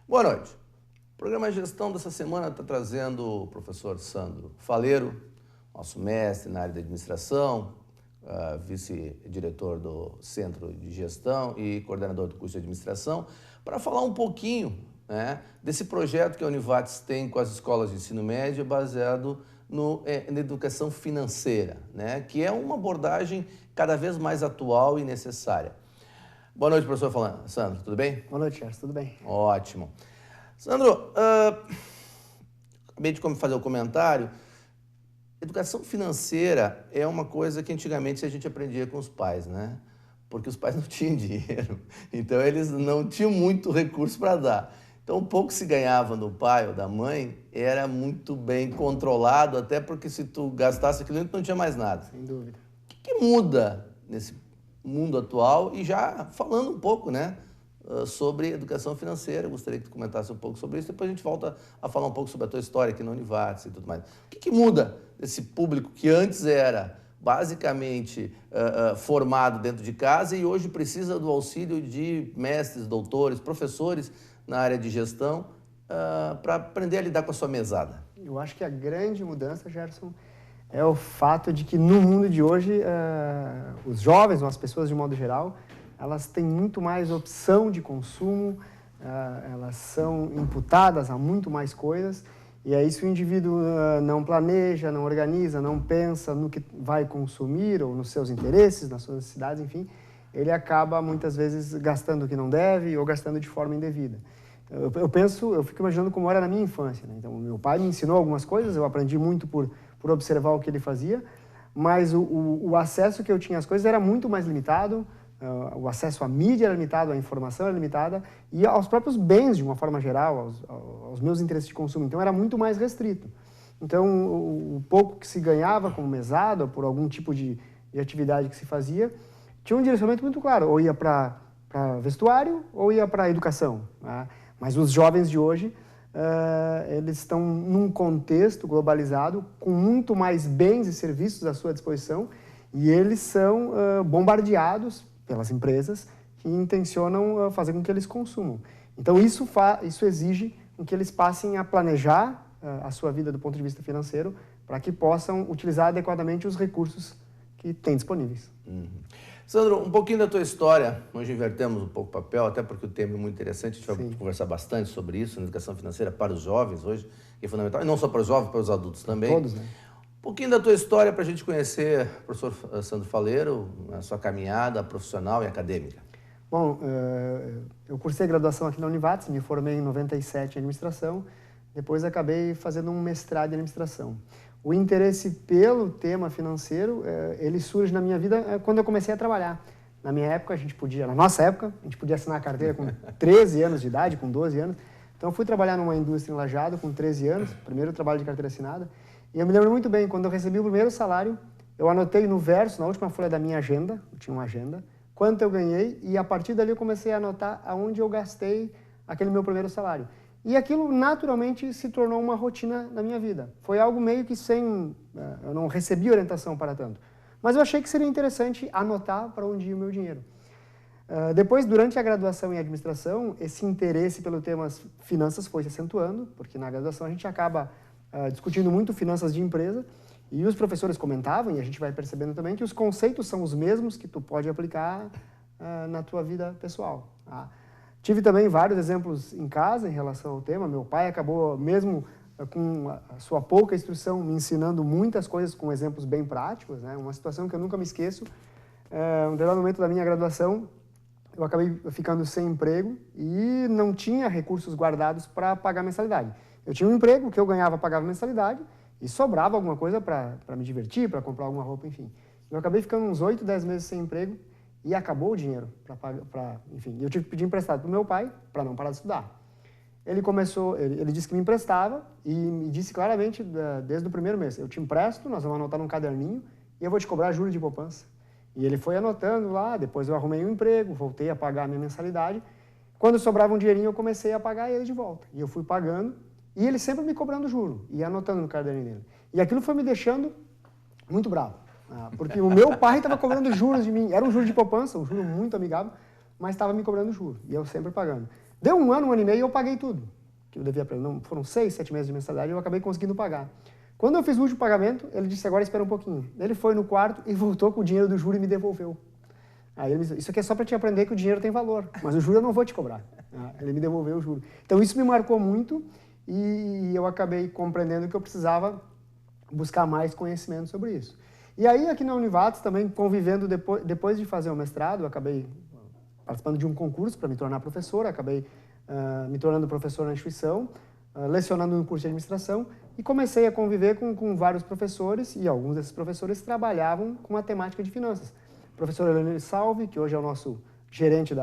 Boa noite. O programa Gestão dessa semana está trazendo o professor Sandro Faleiro, nosso mestre na área de administração, vice-diretor do Centro de Gestão e coordenador do curso de administração, para falar um pouquinho, né, desse projeto que a Univates tem com as escolas de ensino médio baseado na educação financeira, né, que é uma abordagem cada vez mais atual e necessária. Boa noite, professor Sandro, tudo bem? Boa noite, Charles, tudo bem? Ótimo. Sandro, acabei de fazer o comentário. Educação financeira é uma coisa que antigamente a gente aprendia com os pais, né? Porque os pais não tinham dinheiro, então eles não tinham muito recurso para dar. Então, o pouco que se ganhava do pai ou da mãe era muito bem controlado, até porque se tu gastasse aquilo, não tinha mais nada. Sem dúvida. O que muda nesse mundo atual? E já falando um pouco, né, sobre educação financeira, eu gostaria que tu comentasse um pouco sobre isso, depois a gente volta a falar um pouco sobre a tua história aqui na Univates e tudo mais. O que muda desse público que antes era basicamente formado dentro de casa e hoje precisa do auxílio de mestres, doutores, professores na área de gestão para aprender a lidar com a sua mesada? Eu acho que a grande mudança, Gerson, é o fato de que no mundo de hoje, os jovens, ou as pessoas de modo geral, elas têm muito mais opção de consumo, elas são imputadas a muito mais coisas, e aí se o indivíduo não planeja, não organiza, não pensa no que vai consumir, ou nos seus interesses, nas suas necessidades, enfim, ele acaba muitas vezes gastando o que não deve ou gastando de forma indevida. Eu fico imaginando como era na minha infância, né? Então, meu pai me ensinou algumas coisas, eu aprendi muito por observar o que ele fazia, mas o acesso que eu tinha às coisas era muito mais limitado, o acesso à mídia era limitado, a informação era limitada e aos próprios bens, de uma forma geral, aos meus interesses de consumo. Então, era muito mais restrito. Então, o pouco que se ganhava como mesada, por algum tipo de atividade que se fazia, tinha um direcionamento muito claro, ou ia para vestuário ou ia para educação, né? Mas os jovens de hoje, eles estão num contexto globalizado com muito mais bens e serviços à sua disposição e eles são bombardeados pelas empresas que intencionam fazer com que eles consumam. Então, isso exige que eles passem a planejar a sua vida do ponto de vista financeiro para que possam utilizar adequadamente os recursos que têm disponíveis. Uhum. Sandro, um pouquinho da tua história. Hoje invertemos um pouco o papel, até porque o tema é muito interessante. A gente vai conversar bastante sobre isso, na educação financeira para os jovens hoje, que é fundamental. E não só para os jovens, para os adultos também. Todos, né? Um pouquinho da tua história para a gente conhecer o professor Sandro Faleiro, a sua caminhada profissional e acadêmica. Bom, eu cursei graduação aqui na Univates, me formei em 97 em administração, depois acabei fazendo um mestrado em administração. O interesse pelo tema financeiro, ele surge na minha vida quando eu comecei a trabalhar. Na minha época, na nossa época, a gente podia assinar a carteira com 13 anos de idade, com 12 anos. Então, eu fui trabalhar numa indústria em Lajeado com 13 anos, primeiro trabalho de carteira assinada. E eu me lembro muito bem, quando eu recebi o primeiro salário, eu anotei no verso, na última folha da minha agenda, eu tinha uma agenda, quanto eu ganhei, e a partir dali eu comecei a anotar aonde eu gastei aquele meu primeiro salário. E aquilo naturalmente se tornou uma rotina na minha vida. Foi algo meio que eu não recebi orientação para tanto. Mas eu achei que seria interessante anotar para onde ia o meu dinheiro. Depois, durante a graduação em administração, esse interesse pelo tema finanças foi se acentuando, porque na graduação a gente acaba discutindo muito finanças de empresa, e os professores comentavam, e a gente vai percebendo também, que os conceitos são os mesmos que tu pode aplicar na tua vida pessoal. Tá? Tive também vários exemplos em casa em relação ao tema. Meu pai acabou, mesmo com a sua pouca instrução, me ensinando muitas coisas com exemplos bem práticos, né? Uma situação que eu nunca me esqueço. Um determinado momento da minha graduação, eu acabei ficando sem emprego e não tinha recursos guardados para pagar mensalidade. Eu tinha um emprego que eu ganhava, pagava mensalidade e sobrava alguma coisa para me divertir, para comprar alguma roupa, enfim. Eu acabei ficando uns 8, 10 meses sem emprego e acabou o dinheiro enfim, eu tive que pedir emprestado para o meu pai para não parar de estudar. Ele disse que me emprestava e me disse claramente desde o primeiro mês, eu te empresto, nós vamos anotar num caderninho e eu vou te cobrar juros de poupança. E ele foi anotando lá, depois eu arrumei um emprego, voltei a pagar a minha mensalidade. Quando sobrava um dinheirinho, eu comecei a pagar ele de volta. E eu fui pagando e ele sempre me cobrando juro e anotando no caderninho dele. E aquilo foi me deixando muito bravo. Porque o meu pai estava cobrando juros de mim. Era um juro de poupança, um juro muito amigável, mas estava me cobrando juros. E eu sempre pagando. Deu um ano e meio e eu paguei tudo que eu devia para ele. Não, foram 6, 7 meses de mensalidade e eu acabei conseguindo pagar. Quando eu fiz o último pagamento, ele disse, agora espera um pouquinho. Ele foi no quarto e voltou com o dinheiro do juro e me devolveu. Aí ele me disse, isso aqui é só para te aprender que o dinheiro tem valor, mas o juro eu não vou te cobrar. Ele me devolveu o juro. Então isso me marcou muito e eu acabei compreendendo que eu precisava buscar mais conhecimento sobre isso. E aí aqui na Univates também convivendo depois de fazer o mestrado, eu acabei participando de um concurso para me tornar professor, acabei me tornando professor na instituição, lecionando no curso de administração e comecei a conviver com vários professores e alguns desses professores trabalhavam com a temática de finanças. O professor Helene Salve, que hoje é o nosso gerente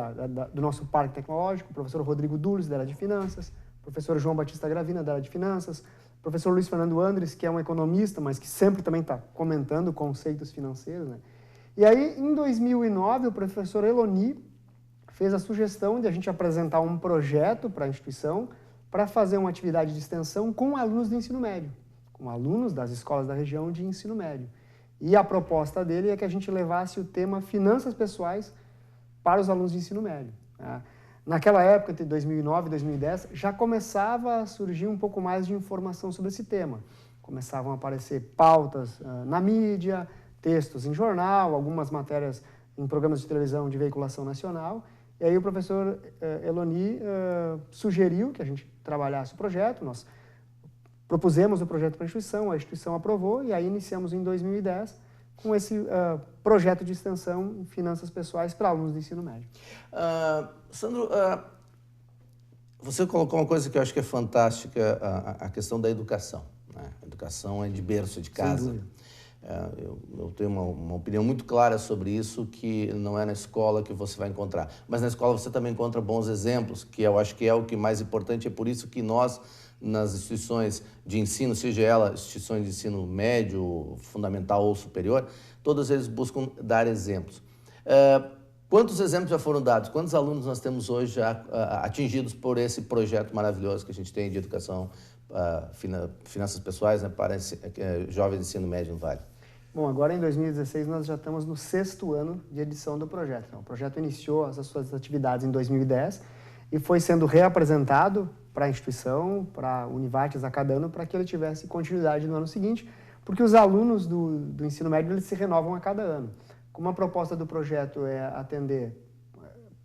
do nosso parque tecnológico, o professor Rodrigo Dulles, da área de finanças, o professor João Batista Gravina, da área de finanças, o professor Luiz Fernando Andres, que é um economista, mas que sempre também está comentando conceitos financeiros, né? E aí, em 2009, o professor Eloni fez a sugestão de a gente apresentar um projeto para a instituição para fazer uma atividade de extensão com alunos do ensino médio, com alunos das escolas da região de ensino médio. E a proposta dele é que a gente levasse o tema finanças pessoais para os alunos de ensino médio. Naquela época, entre 2009 e 2010, já começava a surgir um pouco mais de informação sobre esse tema. Começavam a aparecer pautas na mídia, textos em jornal, algumas matérias em programas de televisão de veiculação nacional. E aí o professor Eloni sugeriu que a gente trabalhasse o projeto, nós propusemos o projeto para a instituição aprovou e aí iniciamos em 2010 com esse projeto de extensão em finanças pessoais para alunos do ensino médio. Sandro, você colocou uma coisa que eu acho que é fantástica, a questão da educação, né? A educação é de berço, de casa. Sem dúvida. Eu tenho uma opinião muito clara sobre isso, que não é na escola que você vai encontrar. Mas na escola você também encontra bons exemplos, que eu acho que é o que mais importante. É por isso que nós, nas instituições de ensino, seja ela instituições de ensino médio, fundamental ou superior, todos eles buscam dar exemplos. Quantos exemplos já foram dados? Quantos alunos nós temos hoje já atingidos por esse projeto maravilhoso que a gente tem de educação, finanças pessoais, né, para jovens de ensino médio no Vale? Bom, agora em 2016 nós já estamos no 6º ano de edição do projeto. Então, o projeto iniciou as suas atividades em 2010 e foi sendo reapresentado para a instituição, para a Univates a cada ano, para que ele tivesse continuidade no ano seguinte, porque os alunos do ensino médio eles se renovam a cada ano. Como a proposta do projeto é atender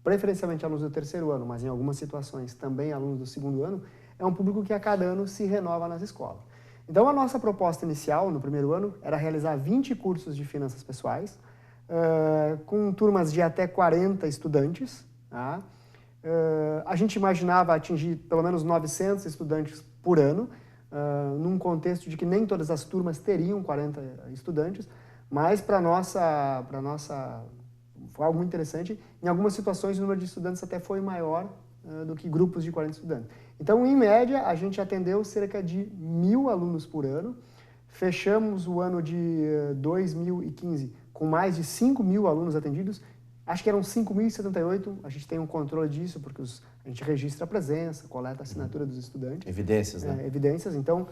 preferencialmente alunos do 3º ano, mas em algumas situações também alunos do 2º ano, é um público que a cada ano se renova nas escolas. Então, a nossa proposta inicial, no 1º ano, era realizar 20 cursos de finanças pessoais, com turmas de até 40 estudantes. Tá? A gente imaginava atingir pelo menos 900 estudantes por ano, num contexto de que nem todas as turmas teriam 40 estudantes, mas para nossa foi algo muito interessante. Em algumas situações, o número de estudantes até foi maior do que grupos de 40 estudantes. Então, em média, a gente atendeu cerca de 1.000 alunos por ano. Fechamos o ano de 2015 com mais de 5.000 alunos atendidos. Acho que eram 5.078. A gente tem um controle disso, porque a gente registra a presença, coleta a assinatura dos estudantes. Evidências, né? Evidências. Então,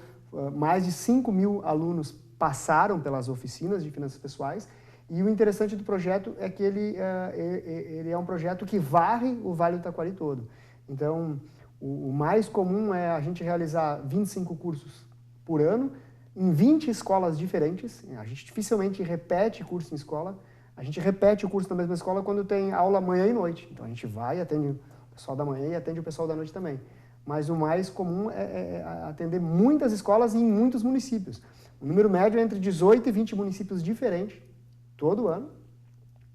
mais de 5.000 alunos passaram pelas oficinas de finanças pessoais. E o interessante do projeto é que ele é um projeto que varre o Vale do Taquari todo. Então, o mais comum é a gente realizar 25 cursos por ano, em 20 escolas diferentes. A gente dificilmente repete curso em escola. A gente repete o curso na mesma escola quando tem aula manhã e noite. Então, a gente vai, atende o pessoal da manhã e atende o pessoal da noite também. Mas o mais comum é atender muitas escolas e em muitos municípios. O número médio é entre 18 e 20 municípios diferentes, todo ano.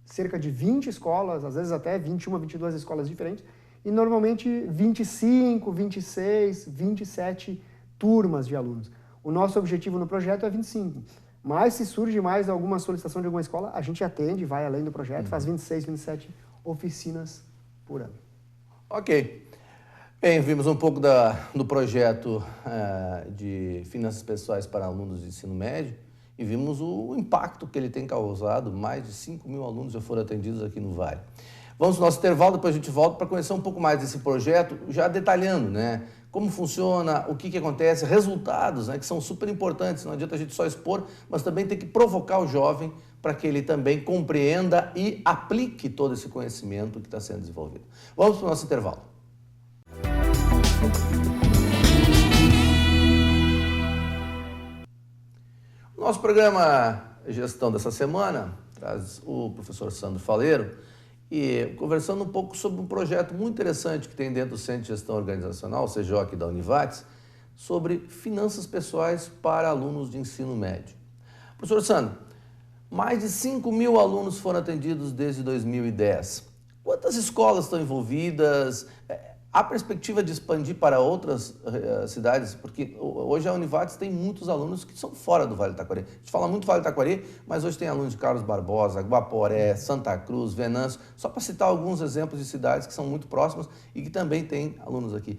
Cerca de 20 escolas, às vezes até 21, 22 escolas diferentes. E normalmente 25, 26, 27 turmas de alunos. O nosso objetivo no projeto é 25. Mas se surge mais alguma solicitação de alguma escola, a gente atende, vai além do projeto, faz 26, 27 oficinas por ano. Ok. Bem, vimos um pouco do projeto de finanças pessoais para alunos de ensino médio e vimos o impacto que ele tem causado. Mais de 5.000 alunos já foram atendidos aqui no Vale. Vamos ao nosso intervalo, depois a gente volta para conhecer um pouco mais desse projeto, já detalhando, né? Como funciona, o que acontece, resultados, né, que são super importantes. Não adianta a gente só expor, mas também tem que provocar o jovem para que ele também compreenda e aplique todo esse conhecimento que está sendo desenvolvido. Vamos para o nosso intervalo. Nosso programa Gestão dessa semana traz o professor Sandro Faleiro e conversando um pouco sobre um projeto muito interessante que tem dentro do Centro de Gestão Organizacional, o CGO aqui da Univates, sobre finanças pessoais para alunos de ensino médio. Professor Sandro, mais de 5.000 alunos foram atendidos desde 2010. Quantas escolas estão envolvidas? Há perspectiva de expandir para outras cidades? Porque hoje a Univates tem muitos alunos que são fora do Vale do Taquari. A gente fala muito do Vale do Taquari, mas hoje tem alunos de Carlos Barbosa, Guaporé, Santa Cruz, Venâncio, só para citar alguns exemplos de cidades que são muito próximas e que também têm alunos aqui.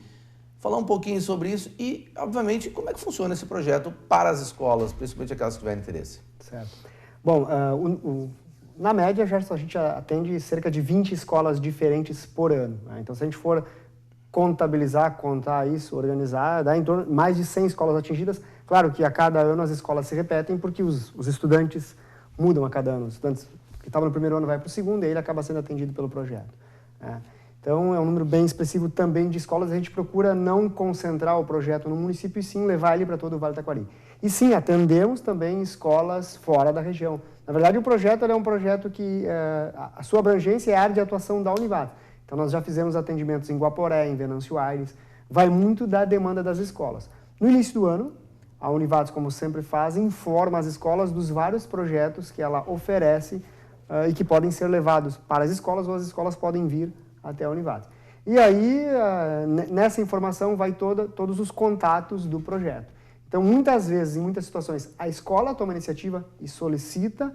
Falar um pouquinho sobre isso e, obviamente, como é que funciona esse projeto para as escolas, principalmente aquelas que tiverem interesse. Certo. Bom, na média, Gerson, a gente atende cerca de 20 escolas diferentes por ano, né? Então, se a gente for contabilizar, contar isso, organizar, dá em torno de mais de 100 escolas atingidas. Claro que a cada ano as escolas se repetem porque os estudantes mudam a cada ano. Os estudantes que estavam no primeiro ano vai para o segundo e ele acaba sendo atendido pelo projeto, né? Então, é um número bem expressivo também de escolas. A gente procura não concentrar o projeto no município e sim levar ele para todo o Vale do Taquari. E sim, atendemos também escolas fora da região. Na verdade, o projeto é um projeto que a sua abrangência é a área de atuação da Univates. Então, nós já fizemos atendimentos em Guaporé, em Venâncio Aires. Vai muito da demanda das escolas. No início do ano, a Univates, como sempre faz, informa as escolas dos vários projetos que ela oferece e que podem ser levados para as escolas ou as escolas podem vir até a Univates. E aí, nessa informação, vai todos os contatos do projeto. Então, muitas vezes, em muitas situações, a escola toma iniciativa e solicita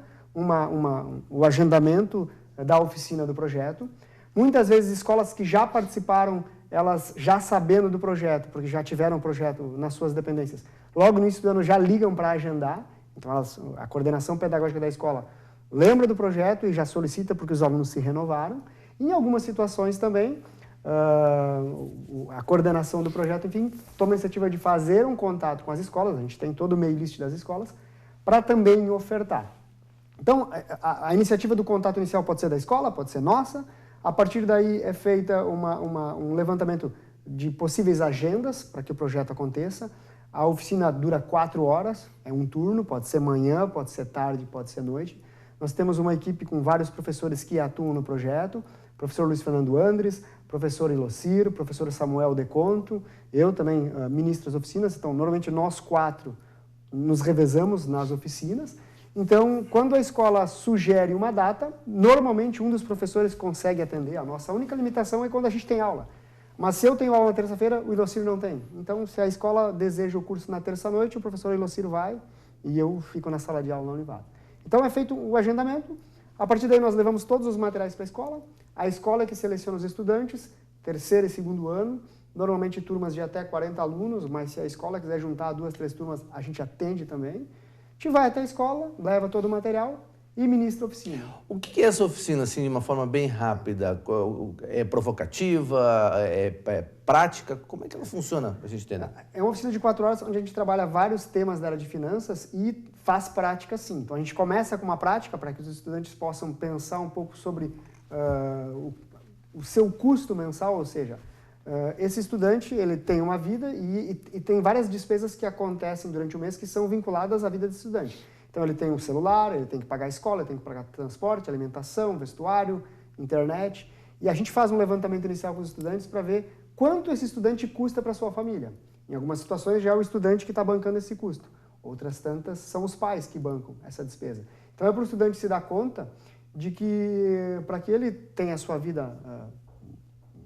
o agendamento da oficina do projeto. Muitas vezes, escolas que já participaram, elas já sabendo do projeto, porque já tiveram o projeto nas suas dependências, logo no início do ano já ligam para agendar. Então, a coordenação pedagógica da escola lembra do projeto e já solicita porque os alunos se renovaram. Em algumas situações também, a coordenação do projeto, enfim, toma a iniciativa de fazer um contato com as escolas, a gente tem todo o mail list das escolas, para também ofertar. Então, a iniciativa do contato inicial pode ser da escola, pode ser nossa. A partir daí é feita um levantamento de possíveis agendas para que o projeto aconteça. A oficina dura 4 horas, é um turno, pode ser manhã, pode ser tarde, pode ser noite. Nós temos uma equipe com vários professores que atuam no projeto, professor Luiz Fernando Andres, professor Ilocir, professor Samuel Deconto, eu também ministro as oficinas, então normalmente nós 4 nos revezamos nas oficinas. Então, quando a escola sugere uma data, normalmente um dos professores consegue atender. A nossa única limitação é quando a gente tem aula. Mas se eu tenho aula na terça-feira, o Ilocir não tem. Então, se a escola deseja o curso na terça-noite, o professor Ilocir vai e eu fico na sala de aula na Univates. Então, é feito o agendamento. A partir daí, nós levamos todos os materiais para a escola. A escola é que seleciona os estudantes, terceiro e segundo ano, normalmente turmas de até 40 alunos, mas se a escola quiser juntar 2, 3 turmas, a gente atende também. A gente vai até a escola, leva todo o material e ministra a oficina. O que é essa oficina, assim, de uma forma bem rápida? É provocativa? É prática? Como é que ela funciona, para a gente entender? É uma oficina de 4 horas, onde a gente trabalha vários temas da área de finanças e faz prática, sim. Então, a gente começa com uma prática para que os estudantes possam pensar um pouco sobre o seu custo mensal, ou seja, esse estudante ele tem uma vida e tem várias despesas que acontecem durante o mês que são vinculadas à vida do estudante. Então, ele tem um celular, ele tem que pagar a escola, ele tem que pagar transporte, alimentação, vestuário, internet. E a gente faz um levantamento inicial com os estudantes para ver quanto esse estudante custa para a sua família. Em algumas situações, já é o estudante que está bancando esse custo. Outras tantas são os pais que bancam essa despesa. Então, é para o estudante se dar conta de que, para que ele tenha a sua vida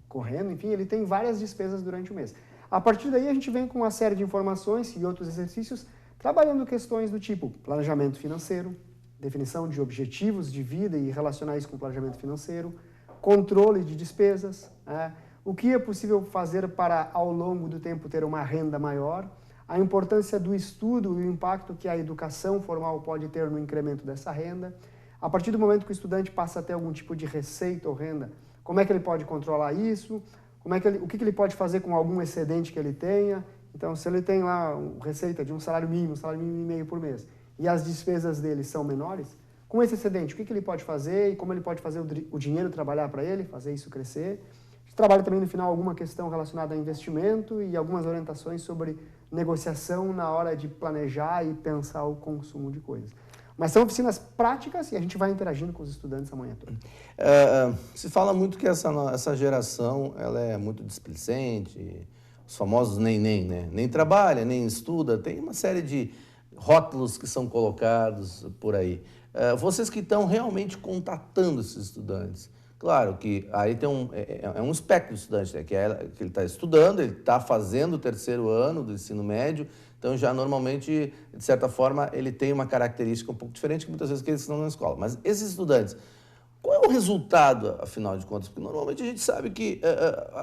correndo, enfim, ele tem várias despesas durante o mês. A partir daí, a gente vem com uma série de informações e outros exercícios, trabalhando questões do tipo planejamento financeiro, definição de objetivos de vida e relacionar isso com planejamento financeiro, controle de despesas, o que é possível fazer para, ao longo do tempo, ter uma renda maior, a importância do estudo e o impacto que a educação formal pode ter no incremento dessa renda. A partir do momento que o estudante passa a ter algum tipo de receita ou renda, como é que ele pode controlar isso? O que ele pode fazer com algum excedente que ele tenha? Então, se ele tem lá uma receita de um salário mínimo e meio por mês, e as despesas dele são menores, com esse excedente, o que ele pode fazer e como ele pode fazer o dinheiro trabalhar para ele, fazer isso crescer? gente trabalha também no final alguma questão relacionada a investimento e algumas orientações sobre negociação na hora de planejar e pensar o consumo de coisas. Mas são oficinas práticas e a gente vai interagindo com os estudantes a manhã toda. Se fala muito que essa geração ela é muito displicente, os famosos nem, né? Nem trabalha, nem estuda, tem uma série de rótulos que são colocados por aí. Vocês que estão realmente contatando esses estudantes, claro que aí tem um espectro de estudante, né? Que ele está estudando, ele está fazendo o terceiro ano do ensino médio, então já normalmente, de certa forma, ele tem uma característica um pouco diferente que muitas vezes que eles estão na escola. Mas esses estudantes, qual é o resultado, afinal de contas? Porque normalmente a gente sabe que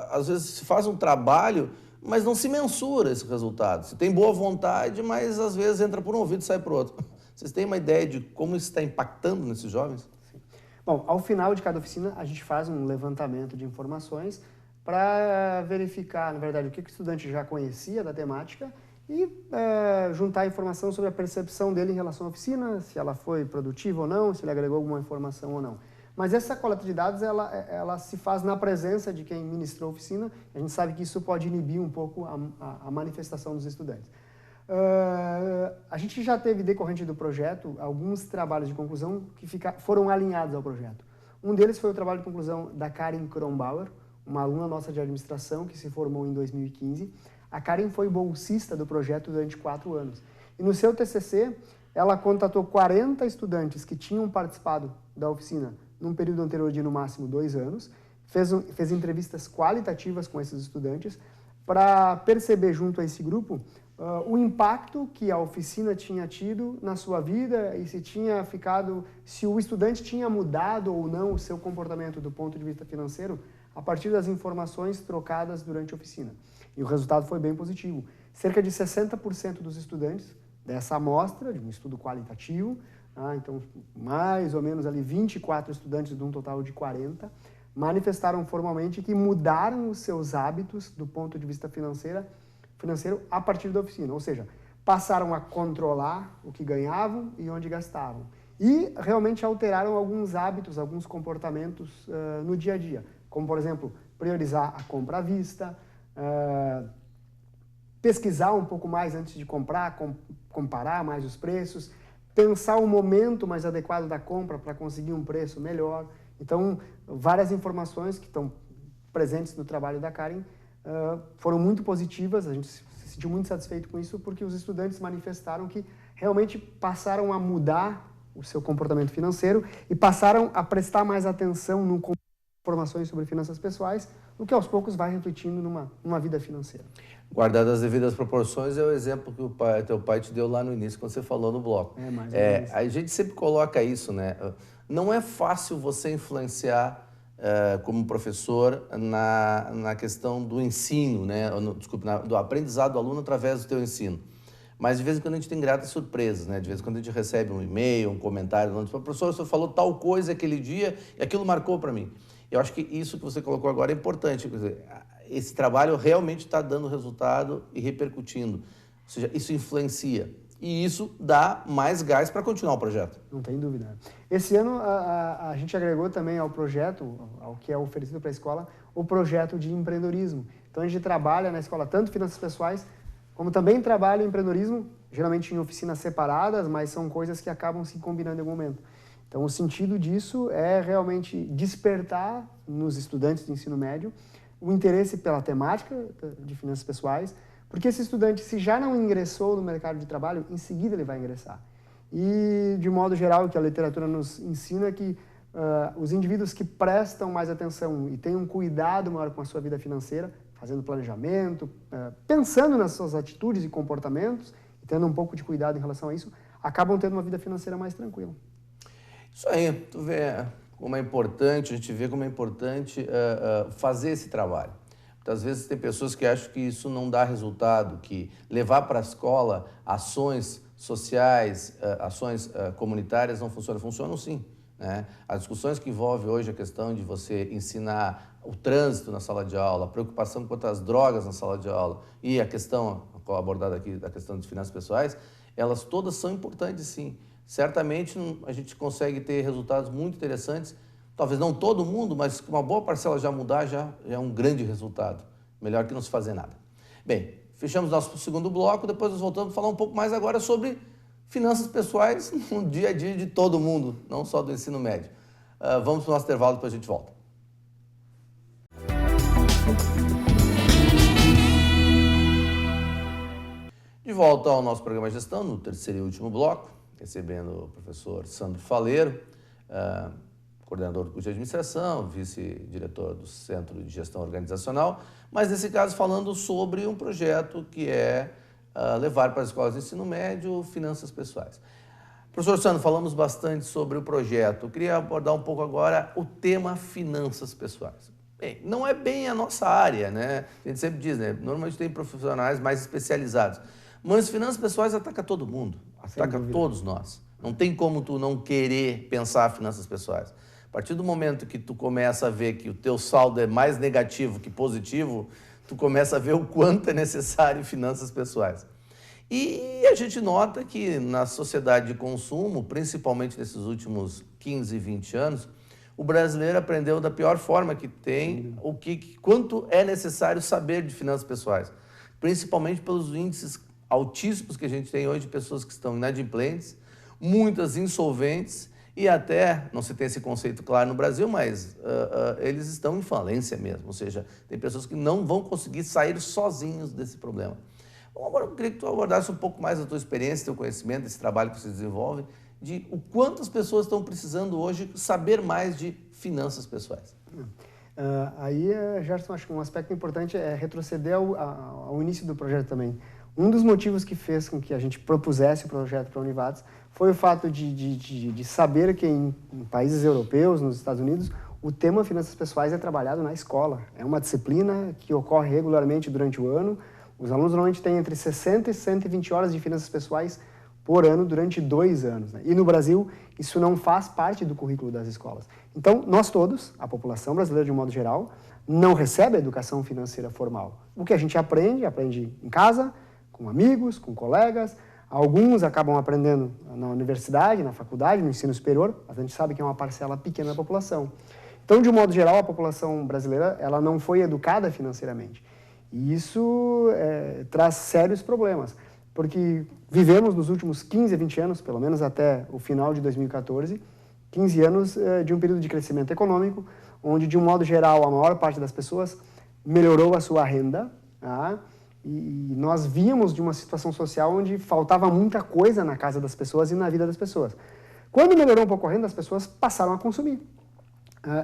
às vezes se faz um trabalho, mas não se mensura esse resultado. Se tem boa vontade, mas às vezes entra por um ouvido e sai por outro. Vocês têm uma ideia de como isso está impactando nesses jovens? Bom, ao final de cada oficina, a gente faz um levantamento de informações para verificar, na verdade, o que o estudante já conhecia da temática e juntar informação sobre a percepção dele em relação à oficina, se ela foi produtiva ou não, se ele agregou alguma informação ou não. Mas essa coleta de dados, ela se faz na presença de quem ministrou a oficina. A gente sabe que isso pode inibir um pouco a manifestação dos estudantes. A gente já teve, decorrente do projeto, alguns trabalhos de conclusão que foram alinhados ao projeto. Um deles foi o trabalho de conclusão da Karen Kronbauer, uma aluna nossa de administração que se formou em 2015. A Karen foi bolsista do projeto durante 4 anos. E no seu TCC, ela contatou 40 estudantes que tinham participado da oficina num período anterior de, no máximo, 2 anos, fez entrevistas qualitativas com esses estudantes para perceber junto a esse grupo o impacto que a oficina tinha tido na sua vida e se o estudante tinha mudado ou não o seu comportamento do ponto de vista financeiro a partir das informações trocadas durante a oficina. E o resultado foi bem positivo. Cerca de 60% dos estudantes dessa amostra, de um estudo qualitativo, então mais ou menos ali 24 estudantes de um total de 40, manifestaram formalmente que mudaram os seus hábitos do ponto de vista financeiro a partir da oficina, ou seja, passaram a controlar o que ganhavam e onde gastavam. E realmente alteraram alguns hábitos, alguns comportamentos no dia a dia, como, por exemplo, priorizar a compra à vista, pesquisar um pouco mais antes de comprar, comparar mais os preços, pensar o momento mais adequado da compra para conseguir um preço melhor. Então, várias informações que estão presentes no trabalho da Karen foram muito positivas, a gente se sentiu muito satisfeito com isso, porque os estudantes manifestaram que realmente passaram a mudar o seu comportamento financeiro e passaram a prestar mais atenção no informações sobre finanças pessoais, o que aos poucos vai refletindo numa vida financeira. Guardadas as devidas proporções, é o exemplo que teu pai te deu lá no início, quando você falou no bloco. Mais ou menos. A gente sempre coloca isso, né? Não é fácil você influenciar como professor na questão do ensino, né? Do aprendizado do aluno através do teu ensino. Mas de vez em quando a gente tem gratas surpresas, né? De vez em quando a gente recebe um e-mail, um comentário, professor, você falou tal coisa aquele dia e aquilo marcou para mim. Eu acho que isso que você colocou agora é importante, quer dizer, esse trabalho realmente está dando resultado e repercutindo, ou seja, isso influencia. E isso dá mais gás para continuar o projeto. Não tem dúvida. Esse ano a gente agregou também ao projeto, ao que é oferecido para a escola, o projeto de empreendedorismo. Então a gente trabalha na escola tanto finanças pessoais, como também trabalha em empreendedorismo, geralmente em oficinas separadas, mas são coisas que acabam se combinando em algum momento. Então o sentido disso é realmente despertar nos estudantes do ensino médio o interesse pela temática de finanças pessoais, porque esse estudante, se já não ingressou no mercado de trabalho, em seguida ele vai ingressar. E, de modo geral, o que a literatura nos ensina é que os indivíduos que prestam mais atenção e têm um cuidado maior com a sua vida financeira, fazendo planejamento, pensando nas suas atitudes e comportamentos, e tendo um pouco de cuidado em relação a isso, acabam tendo uma vida financeira mais tranquila. Isso aí, tu vê como é importante, a gente vê como é importante fazer esse trabalho. Muitas vezes tem pessoas que acham que isso não dá resultado, que levar para a escola ações sociais, ações comunitárias não funcionam. Funcionam sim, né? As discussões que envolvem hoje a questão de você ensinar o trânsito na sala de aula, a preocupação quanto às drogas na sala de aula e a questão abordada aqui da questão de finanças pessoais, elas todas são importantes sim. Certamente a gente consegue ter resultados muito interessantes talvez não todo mundo, mas uma boa parcela já mudar já é um grande resultado. Melhor que não se fazer nada. Bem, fechamos nosso segundo bloco, depois nós voltamos a falar um pouco mais agora sobre finanças pessoais no dia a dia de todo mundo, não só do ensino médio. Vamos para o nosso intervalo, depois a gente volta. De volta ao nosso programa de gestão, no terceiro e último bloco, recebendo o professor Sandro Faleiro, coordenador do curso de administração, vice-diretor do Centro de Gestão Organizacional, mas nesse caso falando sobre um projeto que é levar para as escolas de ensino médio finanças pessoais. Professor Sandro, falamos bastante sobre o projeto. Eu queria abordar um pouco agora o tema finanças pessoais. Bem, não é bem a nossa área, né? A gente sempre diz, né? Normalmente tem profissionais mais especializados. Mas finanças pessoais ataca todo mundo, ataca todos nós. Não tem como tu não querer pensar finanças pessoais. A partir do momento que tu começa a ver que o teu saldo é mais negativo que positivo, tu começa a ver o quanto é necessário finanças pessoais. E a gente nota que na sociedade de consumo, principalmente nesses últimos 15, 20 anos, o brasileiro aprendeu da pior forma que tem quanto é necessário saber de finanças pessoais, principalmente pelos índices altíssimos que a gente tem hoje de pessoas que estão inadimplentes, muitas insolventes e até, não se tem esse conceito claro no Brasil, mas eles estão em falência mesmo, ou seja, tem pessoas que não vão conseguir sair sozinhos desse problema. Bom, agora eu queria que tu abordasse um pouco mais a tua experiência, teu conhecimento, esse trabalho que você desenvolve, de o quanto as pessoas estão precisando hoje saber mais de finanças pessoais. Aí, Gerson, acho que um aspecto importante é retroceder ao início do projeto também. Um dos motivos que fez com que a gente propusesse o projeto para a Univates foi o fato de saber que em países europeus, nos Estados Unidos, o tema finanças pessoais é trabalhado na escola. É uma disciplina que ocorre regularmente durante o ano. Os alunos normalmente têm entre 60 e 120 horas de finanças pessoais por ano durante 2 anos. Né? E no Brasil, isso não faz parte do currículo das escolas. Então, nós todos, a população brasileira de um modo geral, não recebe a educação financeira formal. O que a gente aprende em casa, com amigos, com colegas. Alguns acabam aprendendo na universidade, na faculdade, no ensino superior, mas a gente sabe que é uma parcela pequena da população. Então, de um modo geral, a população brasileira ela não foi educada financeiramente. E isso traz sérios problemas, porque vivemos nos últimos 15 a 20 anos, pelo menos até o final de 2014, 15 anos de um período de crescimento econômico, onde, de um modo geral, a maior parte das pessoas melhorou a sua renda, tá? E nós víamos de uma situação social onde faltava muita coisa na casa das pessoas e na vida das pessoas. Quando melhorou um pouco a renda, as pessoas passaram a consumir.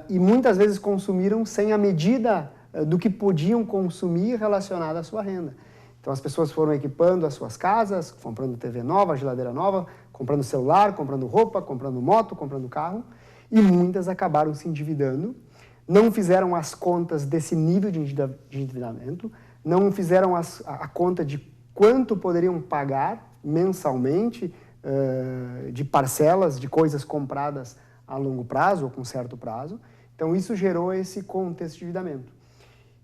E muitas vezes consumiram sem a medida do que podiam consumir relacionado à sua renda. Então as pessoas foram equipando as suas casas, comprando TV nova, geladeira nova, comprando celular, comprando roupa, comprando moto, comprando carro, e muitas acabaram se endividando, não fizeram as contas desse nível de endividamento, não fizeram a conta de quanto poderiam pagar mensalmente de parcelas de coisas compradas a longo prazo ou com certo prazo. Então, isso gerou esse contexto de endividamento.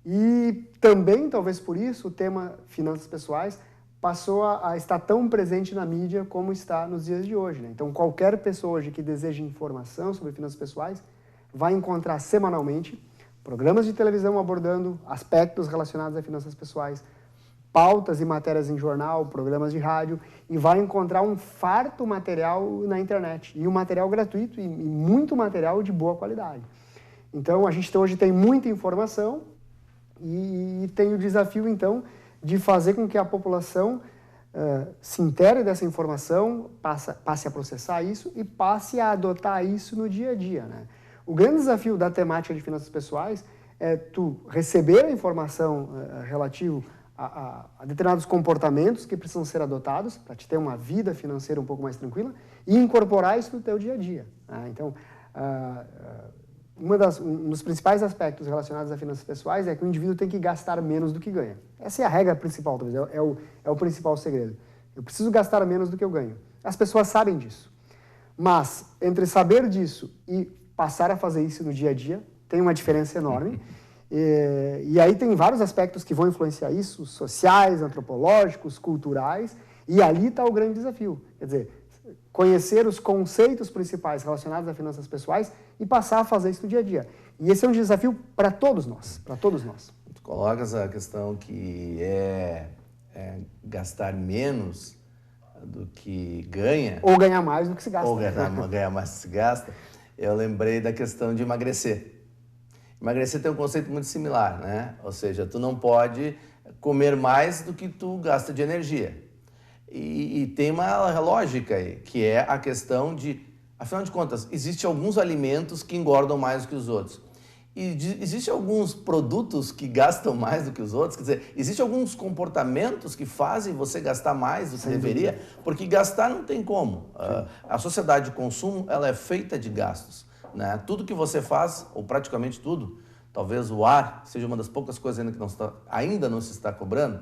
E também, talvez por isso, o tema finanças pessoais passou a estar tão presente na mídia como está nos dias de hoje. Né? Então, qualquer pessoa hoje que deseje informação sobre finanças pessoais vai encontrar semanalmente programas de televisão abordando aspectos relacionados a finanças pessoais, pautas e matérias em jornal, programas de rádio, e vai encontrar um farto material na internet, e um material gratuito e muito material de boa qualidade. Então, a gente hoje tem muita informação e tem o desafio, então, de fazer com que a população se intere dessa informação, passe a processar isso e passe a adotar isso no dia a dia, né? O grande desafio da temática de finanças pessoais é tu receber a informação relativa a determinados comportamentos que precisam ser adotados para te ter uma vida financeira um pouco mais tranquila e incorporar isso no teu dia a dia. Né? Então, um dos principais aspectos relacionados a finanças pessoais é que o indivíduo tem que gastar menos do que ganha. Essa é a regra principal, talvez, é o principal segredo. Eu preciso gastar menos do que eu ganho. As pessoas sabem disso. Mas, entre saber disso e passar a fazer isso no dia a dia, tem uma diferença enorme. E aí tem vários aspectos que vão influenciar isso, sociais, antropológicos, culturais, e ali está o grande desafio. Quer dizer, conhecer os conceitos principais relacionados a finanças pessoais e passar a fazer isso no dia a dia. E esse é um desafio para todos nós, para todos nós. Tu colocas a questão que é gastar menos do que ganha. Ou ganhar mais do que se gasta. Ou ganhar mais do que se gasta. Eu lembrei da questão de emagrecer. Emagrecer tem um conceito muito similar, né? Ou seja, tu não pode comer mais do que tu gasta de energia. E tem uma lógica aí, que é a questão de, afinal de contas, existem alguns alimentos que engordam mais do que os outros. E existem alguns produtos que gastam mais do que os outros, quer dizer, existem alguns comportamentos que fazem você gastar mais do que deveria, porque gastar não tem como. A sociedade de consumo, ela é feita de gastos, né? Tudo que você faz, ou praticamente tudo, talvez o ar seja uma das poucas coisas ainda não se está cobrando,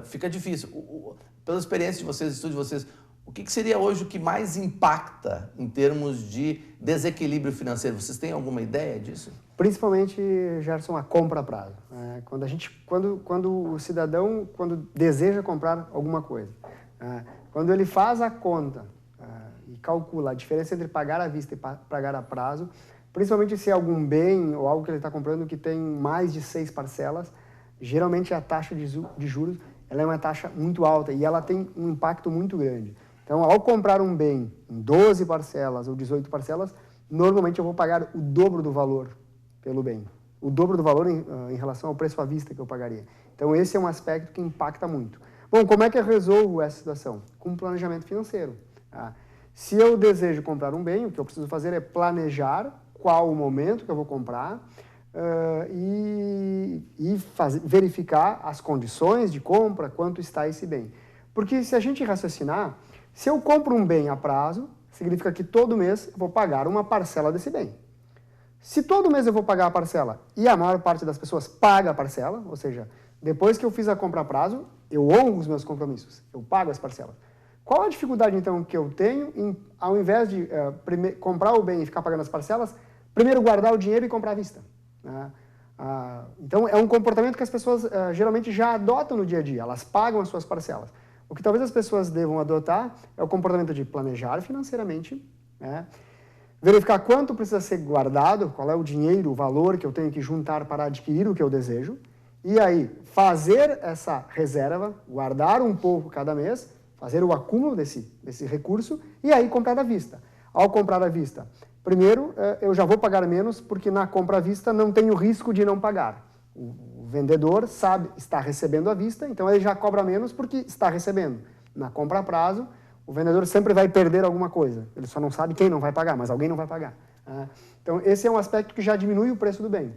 fica difícil. Pela experiência de vocês, estudo de vocês, o que seria hoje o que mais impacta em termos de desequilíbrio financeiro? Vocês têm alguma ideia disso? Principalmente, Gerson, a compra a prazo. Quando o cidadão deseja comprar alguma coisa, quando ele faz a conta e calcula a diferença entre pagar à vista e pagar a prazo, principalmente se é algum bem ou algo que ele está comprando que tem mais de 6 parcelas, geralmente a taxa de juros ela é uma taxa muito alta e ela tem um impacto muito grande. Então, ao comprar um bem em 12 parcelas ou 18 parcelas, normalmente eu vou pagar o dobro do valor pelo bem. O dobro do valor em relação ao preço à vista que eu pagaria. Então, esse é um aspecto que impacta muito. Bom, como é que eu resolvo essa situação? Com um planejamento financeiro. Se eu desejo comprar um bem, o que eu preciso fazer é planejar qual o momento que eu vou comprar verificar as condições de compra, quanto está esse bem. Porque se a gente raciocinar, se eu compro um bem a prazo, significa que todo mês eu vou pagar uma parcela desse bem. Se todo mês eu vou pagar a parcela e a maior parte das pessoas paga a parcela, ou seja, depois que eu fiz a compra a prazo, eu honro os meus compromissos, eu pago as parcelas. Qual a dificuldade, então, que eu tenho ao invés de comprar o bem e ficar pagando as parcelas, primeiro guardar o dinheiro e comprar à vista? Então, é um comportamento que as pessoas geralmente já adotam no dia a dia, elas pagam as suas parcelas. O que talvez as pessoas devam adotar é o comportamento de planejar financeiramente, verificar quanto precisa ser guardado, qual é o dinheiro, o valor que eu tenho que juntar para adquirir o que eu desejo, e aí fazer essa reserva, guardar um pouco cada mês, fazer o acúmulo desse recurso e aí comprar à vista. Ao comprar à vista, primeiro, eu já vou pagar menos porque na compra à vista não tem o risco de não pagar. O vendedor sabe, está recebendo à vista, então ele já cobra menos porque está recebendo. Na compra a prazo, o vendedor sempre vai perder alguma coisa. Ele só não sabe quem não vai pagar, mas alguém não vai pagar. Então, esse é um aspecto que já diminui o preço do bem.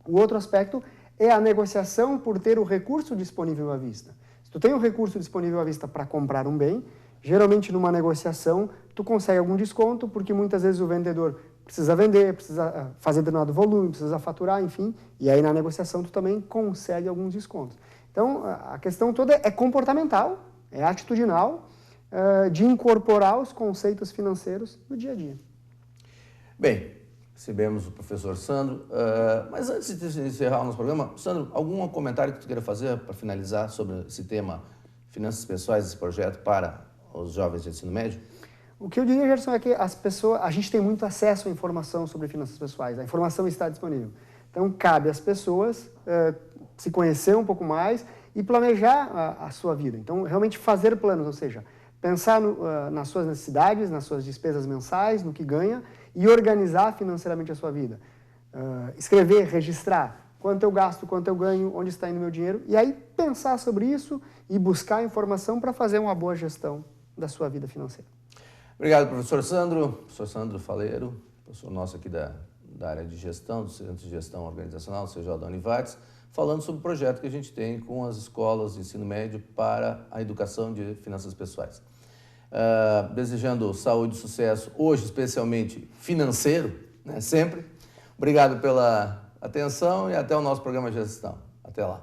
O outro aspecto é a negociação por ter o recurso disponível à vista. Se tu tem o recurso disponível à vista para comprar um bem, geralmente numa negociação tu consegue algum desconto, porque muitas vezes o vendedor precisa vender, precisa fazer determinado volume, precisa faturar, enfim, e aí na negociação tu também consegue alguns descontos. Então, a questão toda é comportamental, é atitudinal, de incorporar os conceitos financeiros no dia a dia. Bem, recebemos o professor Sandro, mas antes de encerrar o nosso programa, Sandro, algum comentário que tu queira fazer para finalizar sobre esse tema finanças pessoais, esse projeto para os jovens de ensino médio? O que eu diria, Gerson, é que a gente tem muito acesso à informação sobre finanças pessoais, a informação está disponível. Então, cabe às pessoas se conhecer um pouco mais e planejar a sua vida. Então, realmente fazer planos, ou seja, pensar nas suas necessidades, nas suas despesas mensais, no que ganha e organizar financeiramente a sua vida. Escrever, registrar quanto eu gasto, quanto eu ganho, onde está indo meu dinheiro, e aí pensar sobre isso e buscar informação para fazer uma boa gestão da sua vida financeira. Obrigado, professor Sandro Faleiro, professor nosso aqui da área de gestão, do Centro de Gestão Organizacional, do CJ da Univates, falando sobre o projeto que a gente tem com as escolas de ensino médio para a educação de finanças pessoais. Desejando saúde e sucesso, hoje especialmente financeiro, né, sempre. Obrigado pela atenção e até o nosso programa de gestão. Até lá.